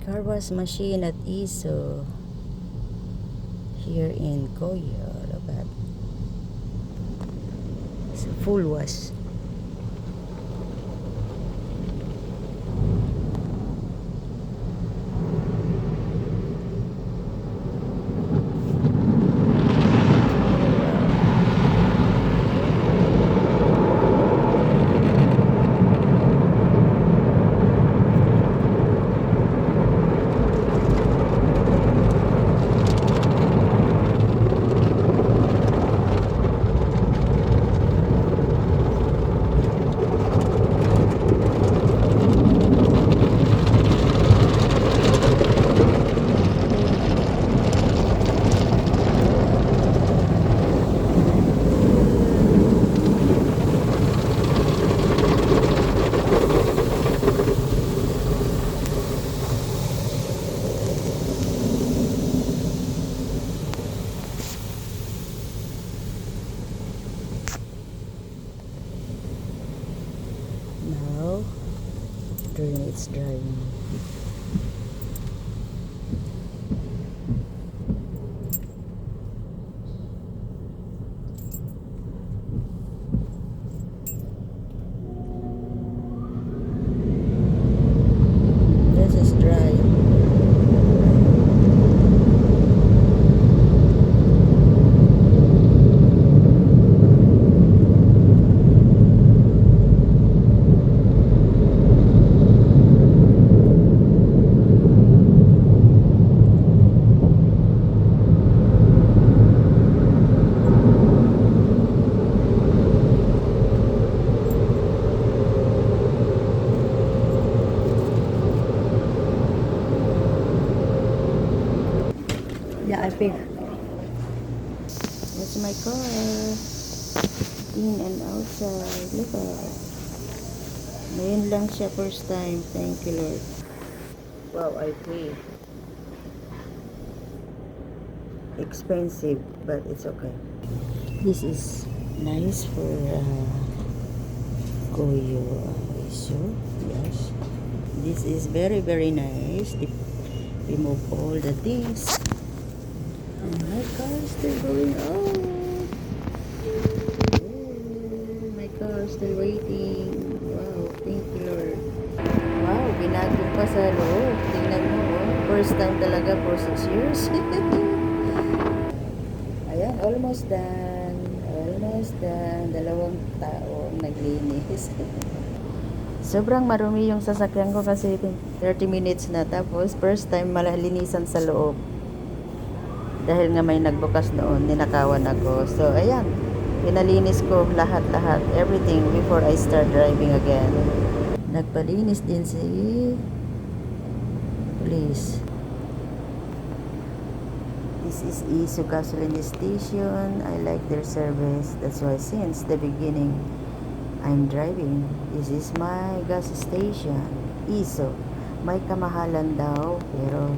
car wash machine at ISO here in Koyo. Look at it's a full wash. Now during its driving. This is dry. Yeah, I pick. That's my car. In and outside. Look at. Ngayon lang siya first time. Thank you, Lord. Wow, I pay. Expensive, but it's okay. This is nice for Koyo ISO. Yes. This is very, very nice. Remove all the things. And my car is still going on. Oh, my car is still waiting. Wow, thank you, Lord. Wow, ginagong pa sa loob. Tingnan mo, oh. First time talaga for 6 years. Ayan, almost done. Almost done. 2 tao ang naglinis. Sobrang marumi yung sasakyan ko kasi 30 minutes na. Tapos, first time malinisan sa loob. Dahil nga may nagbukas noon, ninakawan ako. So, ayan. Pinalinis ko lahat-lahat. Everything before I start driving again. Nagpalinis din si police. This is ISO gasoline station. I like their service. That's why since the beginning, I'm driving. This is my gas station. ISO. May kamahalan daw, pero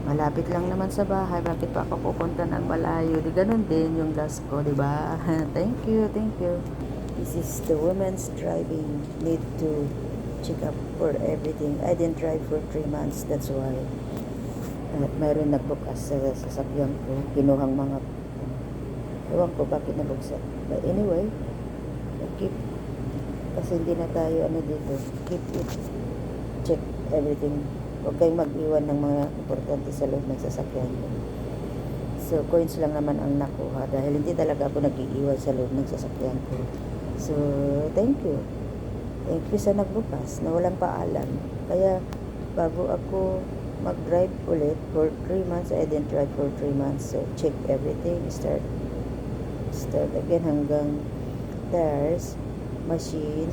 malapit lang naman sa bahay. Bakit pa ako pupunta ng malayo? Di ganun din yung gas ko, di ba? Thank you, thank you. This is the women's driving. Need to check up for everything. I didn't drive for 3 months. That's why. Mayroon nagbukas sa sasakyan ko. Kinuhang mga ewan ko bakit nabuksan. But anyway, keep kasi hindi na tayo dito. Keep it. Check everything. Huwag kayong mag-iwan ng mga importante sa loob ng sasakyan. So, coins lang naman ang nakuha dahil hindi talaga ako nag-iiwan sa loob ng sasakyan ko. So, thank you. Thank you sa nagbukas na walang paalam. Kaya, bago ako mag-drive ulit for 3 months, I didn't drive for 3 months. So, check everything. Start again hanggang tires, machine,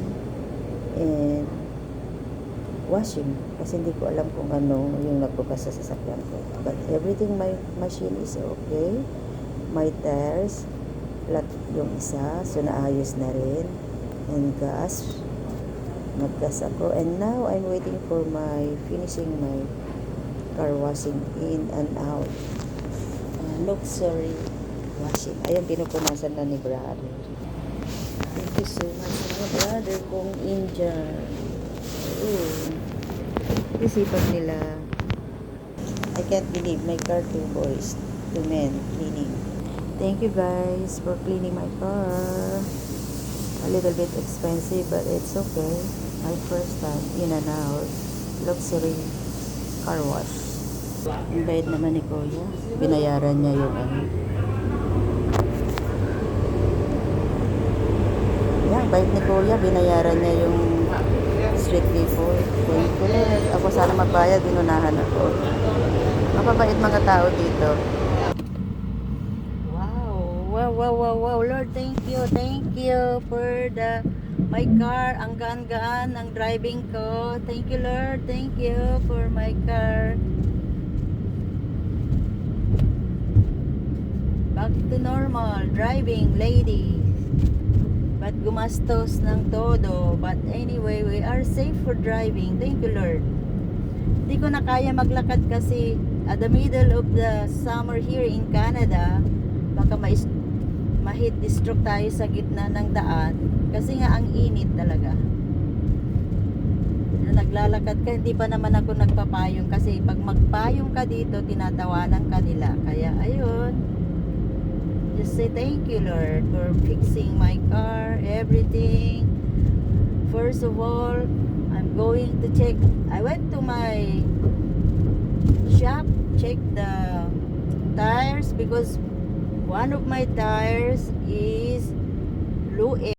and washing. Kasi hindi ko alam kung ano yung nagbukas sa sasakyan ko. But everything, my machine is okay. My tires, flat yung isa. So, naayos na rin. And gas. Naggas ako. And now, I'm waiting for finishing my car washing in and out. Luxury washing. Ayan, pinupunasan na ni brother. Thank you so much mga brother kong Indian. Isipag nila I can't believe my car, two boys, two men cleaning. Thank you guys for cleaning my car. A little bit expensive, but it's okay. My first time in and out luxury car wash. Ang bayad naman ni Kuya. Binayaran niya yung ano. Yan, bayad ni Kuya. Binayaran niya yung street people. Thank you, Lord. Ako sana magbayad, binunahan ako. Mapabait mga tao dito. Wow, Lord, thank you for my car. Ang gaan-gaan ang driving ko. Thank you, Lord. Thank you for my car. Back to normal driving, ladies. But gumastos ng todo. But anyway, we are safe for driving. Thank you, Lord. Hindi ko na kaya maglakad kasi at the middle of the summer here in Canada, baka ma-heat stroke tayo sa gitna ng daan kasi nga ang init talaga. Naglalakad ka, hindi pa naman ako nagpapayong kasi pag magpayong ka dito, tinatawanan ka nila. Kaya ayun, just say thank you, Lord, for fixing my car, everything. First of all, I'm going to check. I went to my shop, check the tires because one of my tires is low